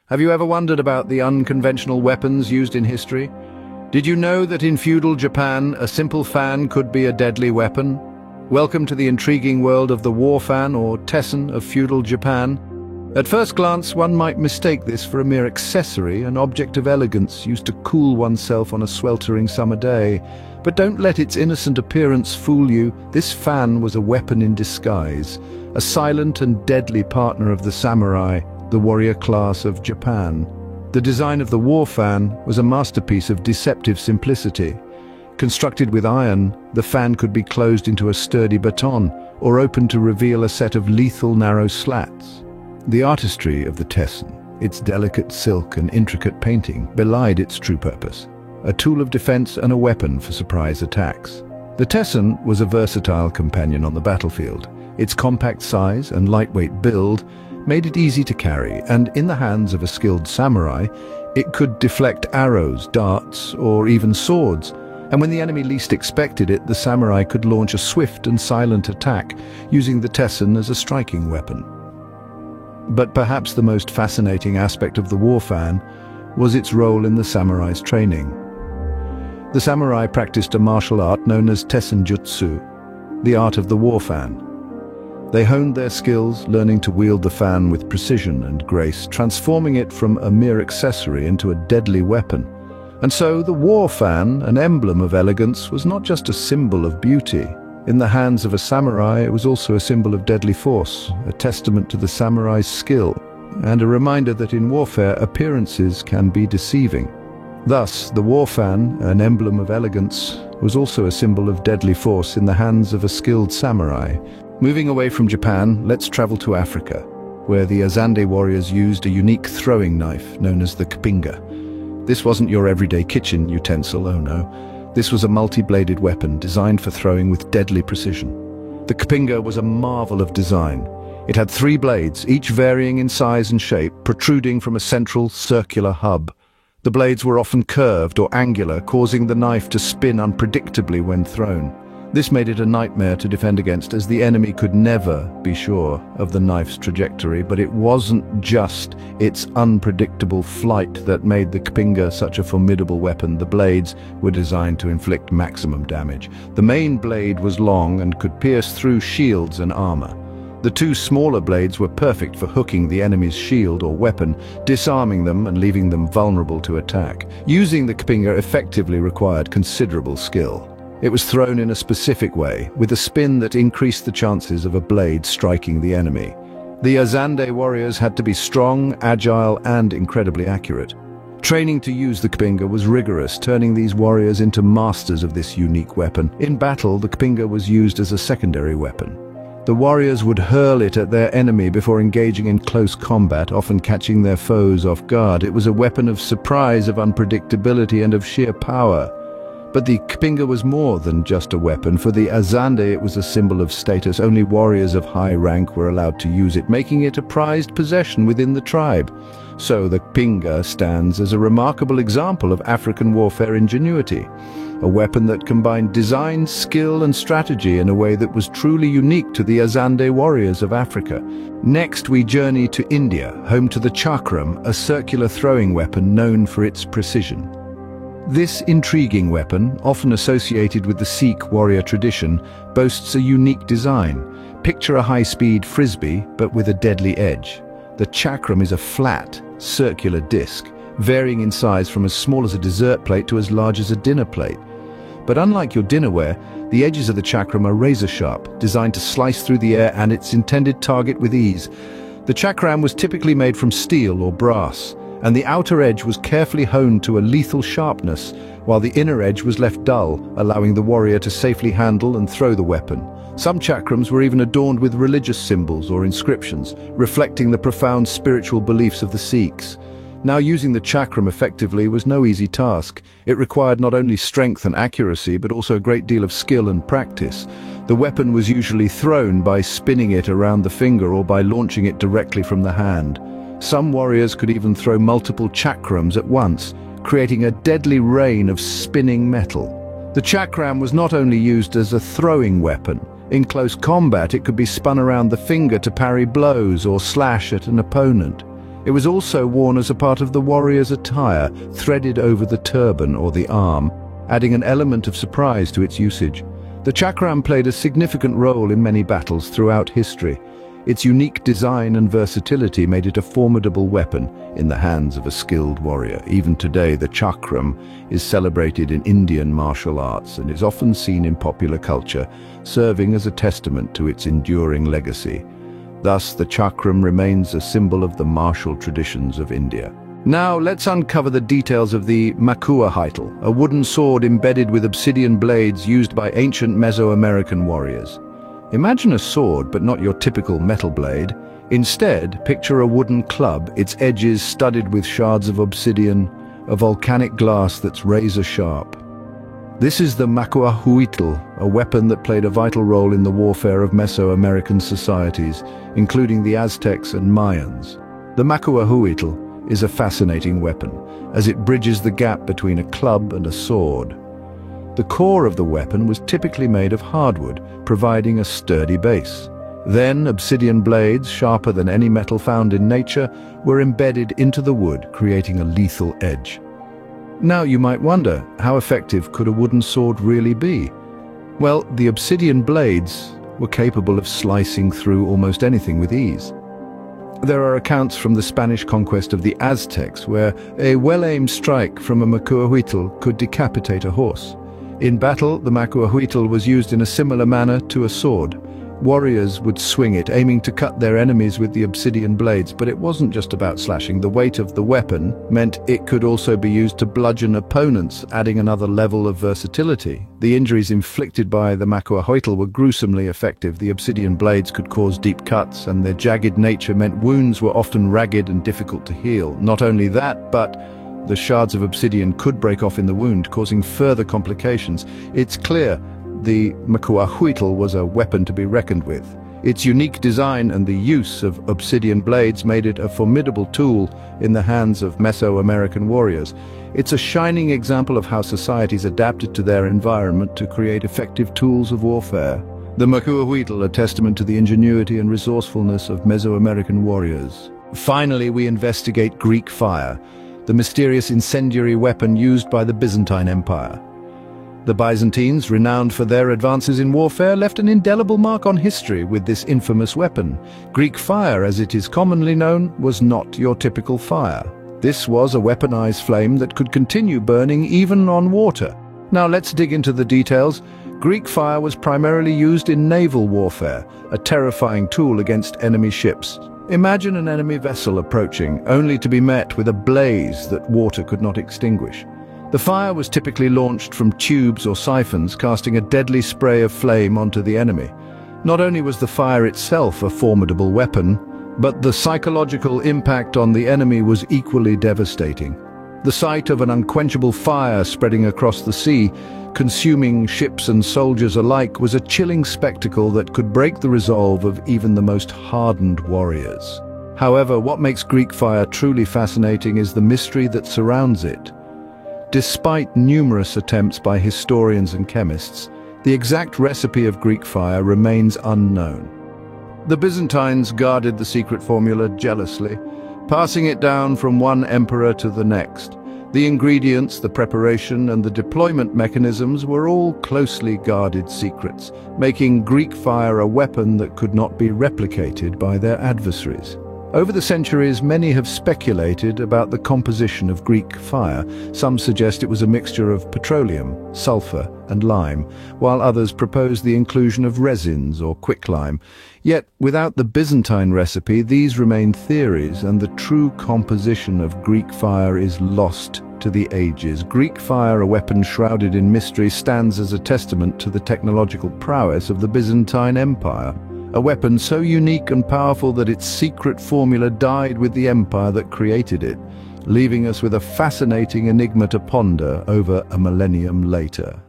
Have you ever wondered about the unconventional weapons used in history? Did you know that in feudal Japan, a simple fan could be a deadly weapon? Welcome to the intriguing world of the war fan, or tessen, of feudal Japan. At first glance, one might mistake this for a mere accessory, an object of elegance used to cool oneself on a sweltering summer day. But don't let its innocent appearance fool you. This fan was a weapon in disguise, a silent and deadly partner of the samurai, the warrior class of Japan. The design of the war fan was a masterpiece of deceptive simplicity. Constructed with iron, the fan could be closed into a sturdy baton or opened to reveal a set of lethal narrow slats. The artistry of the tessen, its delicate silk and intricate painting, belied its true purpose, a tool of defense and a weapon for surprise attacks. The tessen was a versatile companion on the battlefield. Its compact size and lightweight build made it easy to carry, and in the hands of a skilled samurai, it could deflect arrows, darts, or even swords. And when the enemy least expected it, the samurai could launch a swift and silent attack, using the tessen as a striking weapon. But perhaps the most fascinating aspect of the war fan was its role in the samurai's training. The samurai practiced a martial art known as tessen jutsu, the art of the war fan. They honed their skills, learning to wield the fan with precision and grace, transforming it from a mere accessory into a deadly weapon. And so the war fan, an emblem of elegance, was not just a symbol of beauty. In the hands of a samurai, it was also a symbol of deadly force, a testament to the samurai's skill, and a reminder that in warfare, appearances can be deceiving. Thus, the war fan, an emblem of elegance, was also a symbol of deadly force in the hands of a skilled samurai. Moving away from Japan, let's travel to Africa, where the Azande warriors used a unique throwing knife known as the kipinga. This wasn't your everyday kitchen utensil, oh no. This was a multi-bladed weapon designed for throwing with deadly precision. The kipinga was a marvel of design. It had 3 blades, each varying in size and shape, protruding from a central circular hub. The blades were often curved or angular, causing the knife to spin unpredictably when thrown. This made it a nightmare to defend against, as the enemy could never be sure of the knife's trajectory. But it wasn't just its unpredictable flight that made the kipinga such a formidable weapon. The blades were designed to inflict maximum damage. The main blade was long and could pierce through shields and armor. The 2 smaller blades were perfect for hooking the enemy's shield or weapon, disarming them and leaving them vulnerable to attack. Using the kipinga effectively required considerable skill. It was thrown in a specific way, with a spin that increased the chances of a blade striking the enemy. The Azande warriors had to be strong, agile, and incredibly accurate. Training to use the kipinga was rigorous, turning these warriors into masters of this unique weapon. In battle, the kipinga was used as a secondary weapon. The warriors would hurl it at their enemy before engaging in close combat, often catching their foes off guard. It was a weapon of surprise, of unpredictability, and of sheer power. But the kipinga was more than just a weapon. For the Azande, it was a symbol of status. Only warriors of high rank were allowed to use it, making it a prized possession within the tribe. So the kipinga stands as a remarkable example of African warfare ingenuity, a weapon that combined design, skill, and strategy in a way that was truly unique to the Azande warriors of Africa. Next, we journey to India, home to the chakram, a circular throwing weapon known for its precision. This intriguing weapon, often associated with the Sikh warrior tradition, boasts a unique design. Picture a high-speed frisbee, but with a deadly edge. The chakram is a flat, circular disc, varying in size from as small as a dessert plate to as large as a dinner plate. But unlike your dinnerware, the edges of the chakram are razor-sharp, designed to slice through the air and its intended target with ease. The chakram was typically made from steel or brass, and the outer edge was carefully honed to a lethal sharpness, while the inner edge was left dull, allowing the warrior to safely handle and throw the weapon. Some chakrams were even adorned with religious symbols or inscriptions, reflecting the profound spiritual beliefs of the Sikhs. Now, using the chakram effectively was no easy task. It required not only strength and accuracy, but also a great deal of skill and practice. The weapon was usually thrown by spinning it around the finger or by launching it directly from the hand. Some warriors could even throw multiple chakrams at once, creating a deadly rain of spinning metal. The chakram was not only used as a throwing weapon. In close combat, it could be spun around the finger to parry blows or slash at an opponent. It was also worn as a part of the warrior's attire, threaded over the turban or the arm, adding an element of surprise to its usage. The chakram played a significant role in many battles throughout history. Its unique design and versatility made it a formidable weapon in the hands of a skilled warrior. Even today, the chakram is celebrated in Indian martial arts and is often seen in popular culture, serving as a testament to its enduring legacy. Thus, the chakram remains a symbol of the martial traditions of India. Now, let's uncover the details of the makuahitl, a wooden sword embedded with obsidian blades used by ancient Mesoamerican warriors. Imagine a sword, but not your typical metal blade. Instead, picture a wooden club, its edges studded with shards of obsidian, a volcanic glass that's razor sharp. This is the makuahitl, a weapon that played a vital role in the warfare of Mesoamerican societies, including the Aztecs and Mayans. The makuahitl is a fascinating weapon, as it bridges the gap between a club and a sword. The core of the weapon was typically made of hardwood, providing a sturdy base. Then, obsidian blades, sharper than any metal found in nature, were embedded into the wood, creating a lethal edge. Now you might wonder, how effective could a wooden sword really be? Well, the obsidian blades were capable of slicing through almost anything with ease. There are accounts from the Spanish conquest of the Aztecs where a well-aimed strike from a makuahitl could decapitate a horse. In battle, the makuahitl was used in a similar manner to a sword. Warriors would swing it, aiming to cut their enemies with the obsidian blades, but it wasn't just about slashing. The weight of the weapon meant it could also be used to bludgeon opponents, adding another level of versatility. The injuries inflicted by the makuahitl were gruesomely effective. The obsidian blades could cause deep cuts, and their jagged nature meant wounds were often ragged and difficult to heal. Not only that, but the shards of obsidian could break off in the wound, causing further complications. It's clear the makuahitl was a weapon to be reckoned with. Its unique design and the use of obsidian blades made it a formidable tool in the hands of Mesoamerican warriors. It's a shining example of how societies adapted to their environment to create effective tools of warfare. The makuahitl, a testament to the ingenuity and resourcefulness of Mesoamerican warriors. Finally, we investigate Greek fire, the mysterious incendiary weapon used by the Byzantine Empire. The Byzantines, renowned for their advances in warfare, left an indelible mark on history with this infamous weapon. Greek fire, as it is commonly known, was not your typical fire. This was a weaponized flame that could continue burning even on water. Now let's dig into the details. Greek fire was primarily used in naval warfare, a terrifying tool against enemy ships. Imagine an enemy vessel approaching, only to be met with a blaze that water could not extinguish. The fire was typically launched from tubes or siphons, casting a deadly spray of flame onto the enemy. Not only was the fire itself a formidable weapon, but the psychological impact on the enemy was equally devastating. The sight of an unquenchable fire spreading across the sea, consuming ships and soldiers alike, was a chilling spectacle that could break the resolve of even the most hardened warriors. However, what makes Greek fire truly fascinating is the mystery that surrounds it. Despite numerous attempts by historians and chemists, the exact recipe of Greek fire remains unknown. The Byzantines guarded the secret formula jealously, passing it down from one emperor to the next. The ingredients, the preparation, and the deployment mechanisms were all closely guarded secrets, making Greek fire a weapon that could not be replicated by their adversaries. Over the centuries, many have speculated about the composition of Greek fire. Some suggest it was a mixture of petroleum, sulfur, and lime, while others propose the inclusion of resins or quicklime. Yet, without the Byzantine recipe, these remain theories, and the true composition of Greek fire is lost to the ages. Greek fire, a weapon shrouded in mystery, stands as a testament to the technological prowess of the Byzantine Empire. A weapon so unique and powerful that its secret formula died with the empire that created it, leaving us with a fascinating enigma to ponder over a millennium later.